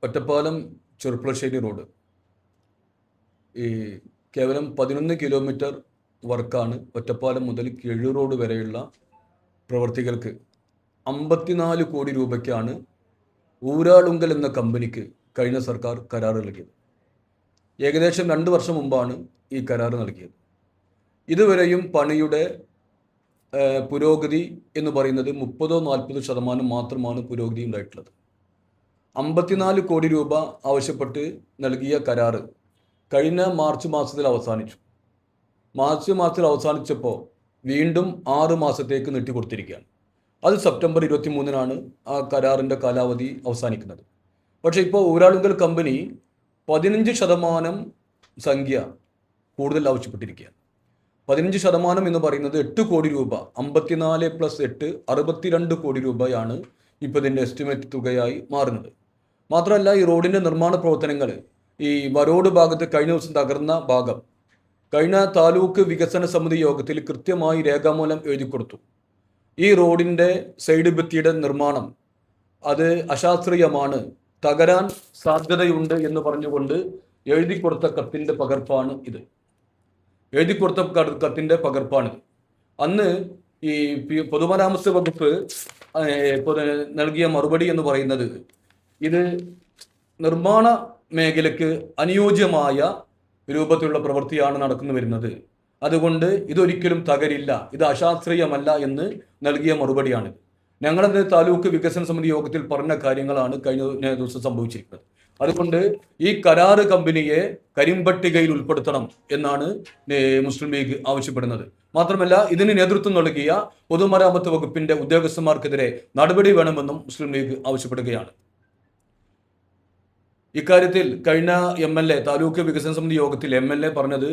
Ottapalam Cherpulassery road ഈ കേവലം 11 kilometre വർക്കാണ്. ഒറ്റപ്പാലം മുതൽ കിഴൂർ റോഡ് വരെയുള്ള പ്രവർത്തികൾക്ക് 54 കോടി രൂപയ്ക്കാണ് ഊരാളുങ്കൽ എന്ന കമ്പനിക്ക് കഴിഞ്ഞ സർക്കാർ കരാർ നൽകിയത്. ഏകദേശം 2 വർഷം മുമ്പാണ് ഈ കരാർ നൽകിയത്. ഇതുവരെയും പണിയുടെ പുരോഗതി എന്ന് പറയുന്നത് 30-40% മാത്രമാണ് പുരോഗതി ഉണ്ടായിട്ടുള്ളത്. 54 കോടി രൂപ ആവശ്യപ്പെട്ട് നൽകിയ കരാറ് കഴിഞ്ഞ മാർച്ച് മാസത്തിൽ അവസാനിച്ചു. മാർച്ച് മാസത്തിൽ അവസാനിച്ചപ്പോൾ വീണ്ടും 6 മാസത്തേക്ക് നീട്ടിക്കൊടുത്തിരിക്കുകയാണ്. അത് സെപ്റ്റംബർ 23-നാണ് ആ കരാറിൻ്റെ കാലാവധി അവസാനിക്കുന്നത്. പക്ഷേ ഇപ്പോൾ ഊരാളുങ്കൽ കമ്പനി 15% സംഖ്യ കൂടുതൽ ആവശ്യപ്പെട്ടിരിക്കുകയാണ്. 15% എന്ന് പറയുന്നത് 8 കോടി രൂപ. 54 + 8 62 കോടി രൂപയാണ് ഇപ്പോൾ ഇതിൻ്റെ എസ്റ്റിമേറ്റ് തുകയായി മാറുന്നത്. മാത്രമല്ല, ഈ റോഡിൻ്റെ നിർമ്മാണ പ്രവർത്തനങ്ങൾ ഈ വരോട് ഭാഗത്ത് കഴിഞ്ഞ ദിവസം തകർന്ന ഭാഗം കഴിഞ്ഞ താലൂക്ക് വികസന സമിതി യോഗത്തിൽ കൃത്യമായി രേഖാമൂലം എഴുതി കൊടുത്തു. ഈ റോഡിൻ്റെ സൈഡ് ഭിത്തിയുടെ നിർമ്മാണം അത് അശാസ്ത്രീയമാണ്, തകരാൻ സാധ്യതയുണ്ട് എന്ന് പറഞ്ഞുകൊണ്ട് എഴുതി കൊടുത്ത കത്തിൻ്റെ പകർപ്പാണ് ഇത്. എഴുതി കൊടുത്ത കത്തിൻ്റെ പകർപ്പാണിത്. അന്ന് ഈ പൊതുമരാമത്ത് വകുപ്പ് നൽകിയ മറുപടി എന്ന് പറയുന്നത് ഇത് നിർമ്മാണ മേഖലയ്ക്ക് അനുയോജ്യമായ രൂപത്തിലുള്ള പ്രവൃത്തിയാണ് നടക്കുന്നു വരുന്നത്, അതുകൊണ്ട് ഇതൊരിക്കലും തകരില്ല, ഇത് അശാസ്ത്രീയമല്ല എന്ന് നൽകിയ മറുപടിയാണ്. ഞങ്ങളത് താലൂക്ക് വികസന സമിതി യോഗത്തിൽ പറഞ്ഞ കാര്യങ്ങളാണ് കഴിഞ്ഞ ദിവസം സംഭവിച്ചിരിക്കുന്നത്. അതുകൊണ്ട് ഈ കരാറ് കമ്പനിയെ കരിമ്പട്ടികയിൽ ഉൾപ്പെടുത്തണം എന്നാണ് മുസ്ലിം ലീഗ് ആവശ്യപ്പെടുന്നത്. മാത്രമല്ല, ഇതിന് നേതൃത്വം നൽകിയ പൊതുമരാമത്ത് വകുപ്പിന്റെ ഉദ്യോഗസ്ഥന്മാർക്കെതിരെ നടപടി വേണമെന്നും മുസ്ലിം ലീഗ് ആവശ്യപ്പെടുകയാണ്. ഇക്കാര്യത്തിൽ കഴിഞ്ഞ താലൂക്ക് വികസന സമിതി യോഗത്തിൽ MLA പറഞ്ഞത്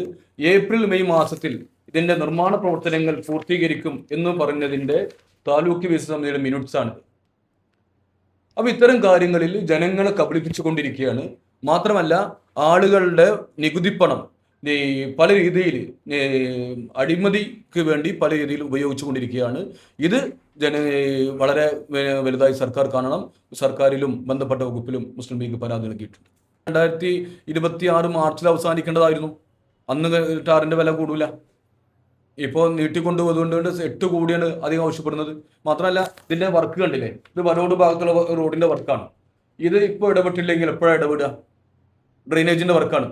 ഏപ്രിൽ-മെയ് മാസത്തിൽ ഇതിന്റെ നിർമ്മാണ പ്രവർത്തനങ്ങൾ പൂർത്തീകരിക്കും എന്ന് പറഞ്ഞതിന്റെ താലൂക്ക് വികസന സമിതിയുടെ മിനിറ്റ്സ് ആണ്. അപ്പോൾ ഇത്തരം കാര്യങ്ങളിൽ ജനങ്ങളെ കബളിപ്പിച്ചുകൊണ്ടിരിക്കുകയാണ്. മാത്രമല്ല, ആളുകളുടെ നികുതിപ്പണം പല രീതിയിൽ അഴിമതിക്ക് വേണ്ടി പല രീതിയിൽ ഉപയോഗിച്ചു കൊണ്ടിരിക്കുകയാണ്. ഇത് വളരെ വലുതായി സർക്കാർ കാണണം. സർക്കാരിലും ബന്ധപ്പെട്ട വകുപ്പിലും മുസ്ലിം ലീഗ് പരാതി നൽകിയിട്ടുണ്ട്. 2026 മാർച്ചിൽ അവസാനിക്കേണ്ടതായിരുന്നു. അന്ന് ടാറിന്റെ വില കൂടില്ല. ഇപ്പോൾ നീട്ടിക്കൊണ്ടുപോയതുകൊണ്ട് 8 കോടിയാണ് അധികം ആവശ്യപ്പെടുന്നത്. മാത്രമല്ല, ഇതിന്റെ വർക്ക് കണ്ടില്ലേ, ഇത് വരോട് ഭാഗത്തുള്ള റോഡിന്റെ വർക്കാണ്. ഇത് ഇപ്പോൾ ഇടപെട്ടില്ലെങ്കിൽ എപ്പോഴാണ് ഇടപെടുക? ഡ്രെയിനേജിന്റെ വർക്കാണ്.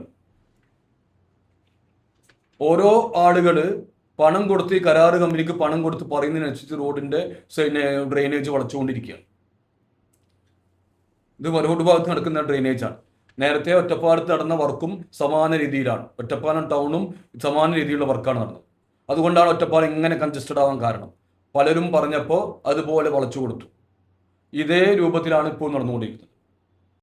ഓരോ ആളുകൾ പണം കൊടുത്ത് ഈ കരാറ് കമ്പനിക്ക് പണം കൊടുത്ത് പറയുന്നതിനനുസരിച്ച് റോഡിന്റെ ഡ്രെയിനേജ് വളച്ചുകൊണ്ടിരിക്കുകയാണ്. ഇത് വരോട് ഭാഗത്ത് നടക്കുന്ന ഡ്രെയിനേജാണ്. നേരത്തെ ഒറ്റപ്പാലത്ത് നടന്ന വർക്കും സമാന രീതിയിലാണ്. ഒറ്റപ്പാലം ടൗണും സമാന രീതിയിലുള്ള വർക്കാണ് നടന്നത്. അതുകൊണ്ടാണ് ഒറ്റപ്പാലം ഇങ്ങനെ കൺജസ്റ്റഡ് ആവാൻ കാരണം. പലരും പറഞ്ഞപ്പോൾ അതുപോലെ വളച്ചു കൊടുത്തു. ഇതേ രൂപത്തിലാണ് ഇപ്പോൾ നടന്നുകൊണ്ടിരിക്കുന്നത്.